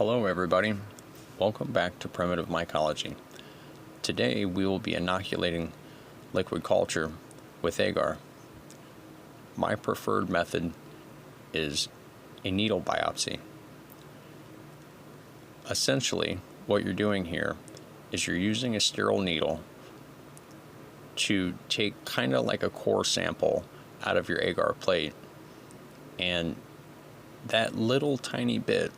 Hello everybody, welcome back to Primitive Mycology. Today we will be inoculating liquid culture with agar. My preferred method is a needle biopsy. Essentially, what you're doing here is you're using a sterile needle to take kind of like a core sample out of your agar plate, and that little tiny bit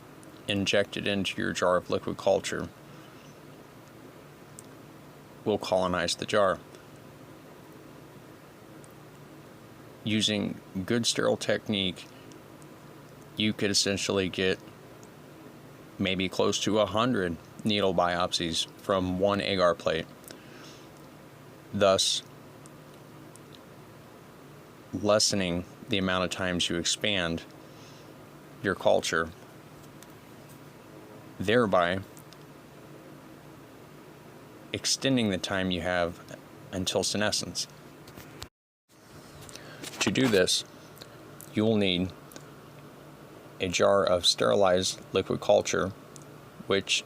injected into your jar of liquid culture will colonize the jar. Using good sterile technique, you could essentially get maybe close to 100 needle biopsies from one agar plate, thus lessening the amount of times you expand your culture, thereby extending the time you have until senescence. To do this, you will need a jar of sterilized liquid culture, which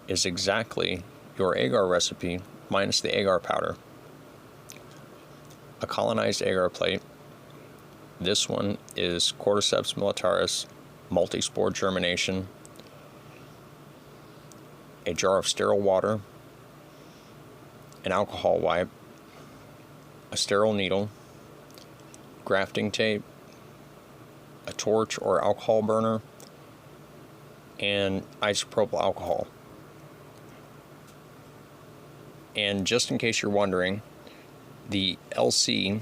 is exactly your agar recipe minus the agar powder, a colonized agar plate. This one is Cordyceps militaris, multispore germination, a jar of sterile water, an alcohol wipe, a sterile needle, grafting tape, a torch or alcohol burner, and isopropyl alcohol. And just in case you're wondering, the LC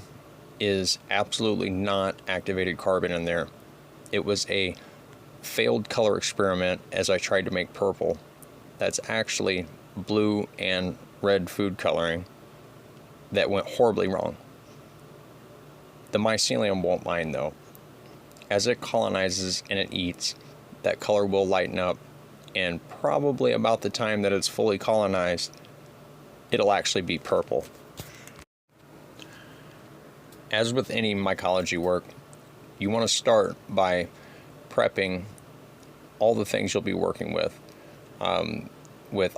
is absolutely not activated carbon in there. It was a failed color experiment as I tried to make purple. That's actually blue and red food coloring that went horribly wrong. The mycelium won't mind though. As it colonizes and it eats, that color will lighten up, and probably about the time that it's fully colonized, it'll actually be purple. As with any mycology work, you want to start by prepping all the things you'll be working with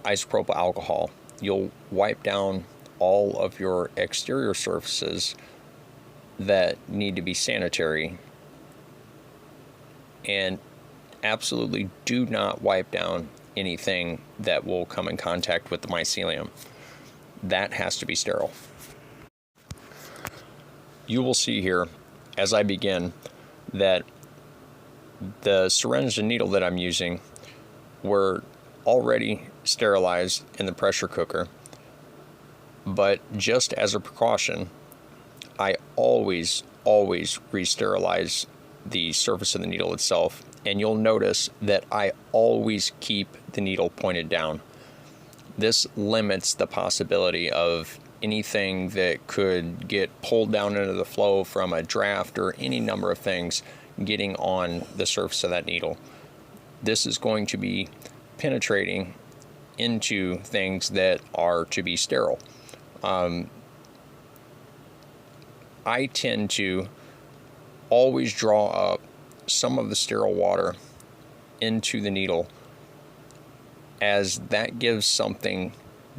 isopropyl alcohol. You'll wipe down all of your exterior surfaces that need to be sanitary, and absolutely do not wipe down anything that will come in contact with the mycelium. That has to be sterile. You will see here as I begin that the syringe and needle that I'm using were already sterilized in the pressure cooker, but just as a precaution, I always re-sterilize the surface of the needle itself, and you'll notice that I always keep the needle pointed down. This limits the possibility of anything that could get pulled down into the flow from a draft or any number of things getting on the surface of that needle. This is going to be penetrating into things that are to be sterile. I tend to always draw up some of the sterile water into the needle, as that gives something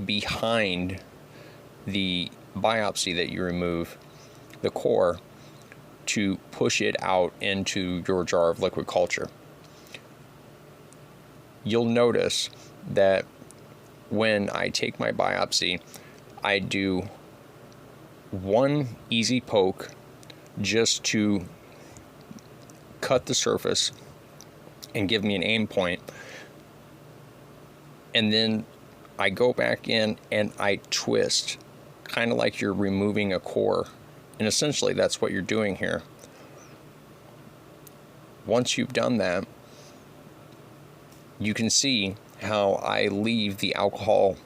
behind the biopsy that you remove, the core, to push it out into your jar of liquid culture. You'll notice that when I take my biopsy, I do one easy poke just to cut the surface and give me an aim point, and then I go back in and I twist, kind of like you're removing a core, and essentially that's what you're doing here. Once you've done that, you can see how I leave the alcohol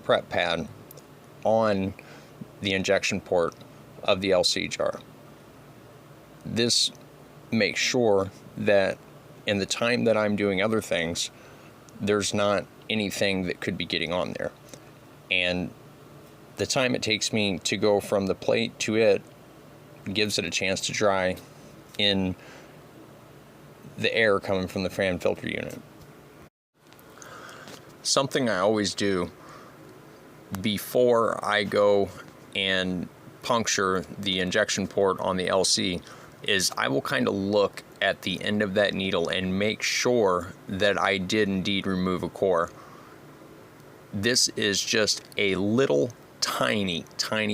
prep pad on the injection port of the LC jar. This makes sure that in the time that I'm doing other things, there's not anything that could be getting on there. And the time it takes me to go from the plate to it gives it a chance to dry in the air coming from the fan filter unit. something I always do before I go and puncture the injection port on the LC is I will kind of look at the end of that needle and make sure that I did indeed remove a core. This is just a little tiny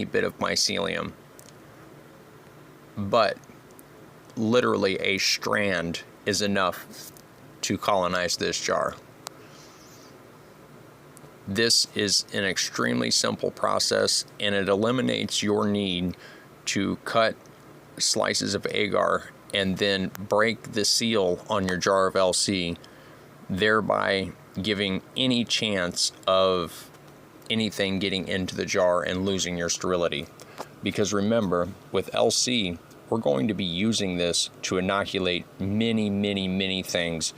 bit of mycelium, but literally a strand is enough to colonize this jar. This is an extremely simple process, and it eliminates your need to cut slices of agar and then break the seal on your jar of LC, thereby giving any chance of anything getting into the jar and losing your sterility. Because remember, with LC, we're going to be using this to inoculate many things,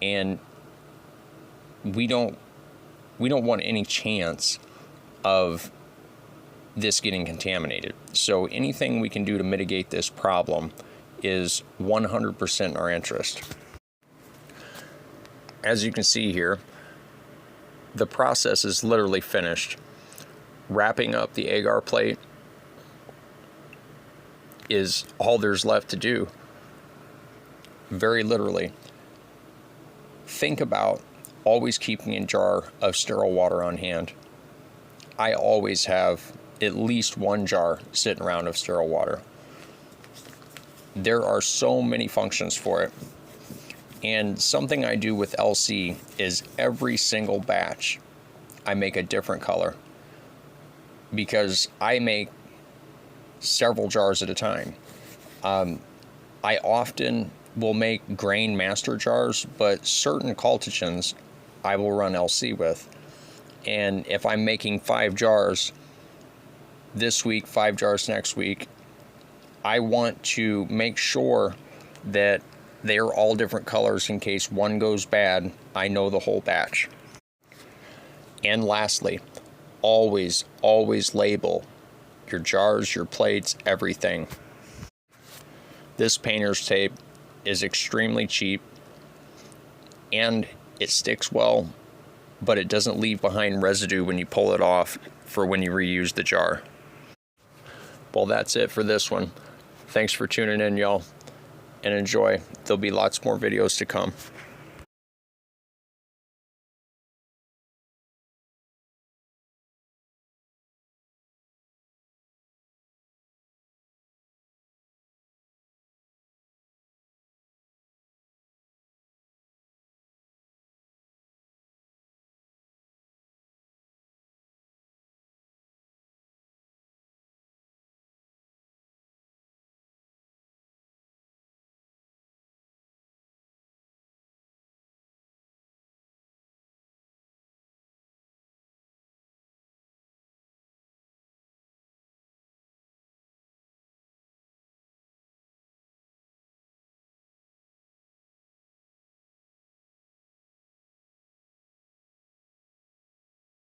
and we don't want any chance of this getting contaminated. So anything we can do to mitigate this problem is 100% in our interest. As you can see here, the process is literally finished. Wrapping up the agar plate is all there's left to do. Very literally. Think about always keeping a jar of sterile water on hand. I always have at least one jar sitting around of sterile water. There are so many functions for it. And something I do with LC is every single batch I make a different color, because I make several jars at a time. I often will make grain master jars, but certain cultigens I will run LC with. And if I'm making 5 jars this week, 5 jars next week, I want to make sure that they are all different colors in case one goes bad, I know the whole batch. And lastly, always label your jars, your plates, everything. This painter's tape is extremely cheap and it sticks well, but it doesn't leave behind residue when you pull it off for when you reuse the jar. Well, that's it for this one. Thanks for tuning in, y'all, and enjoy. There'll be lots more videos to come.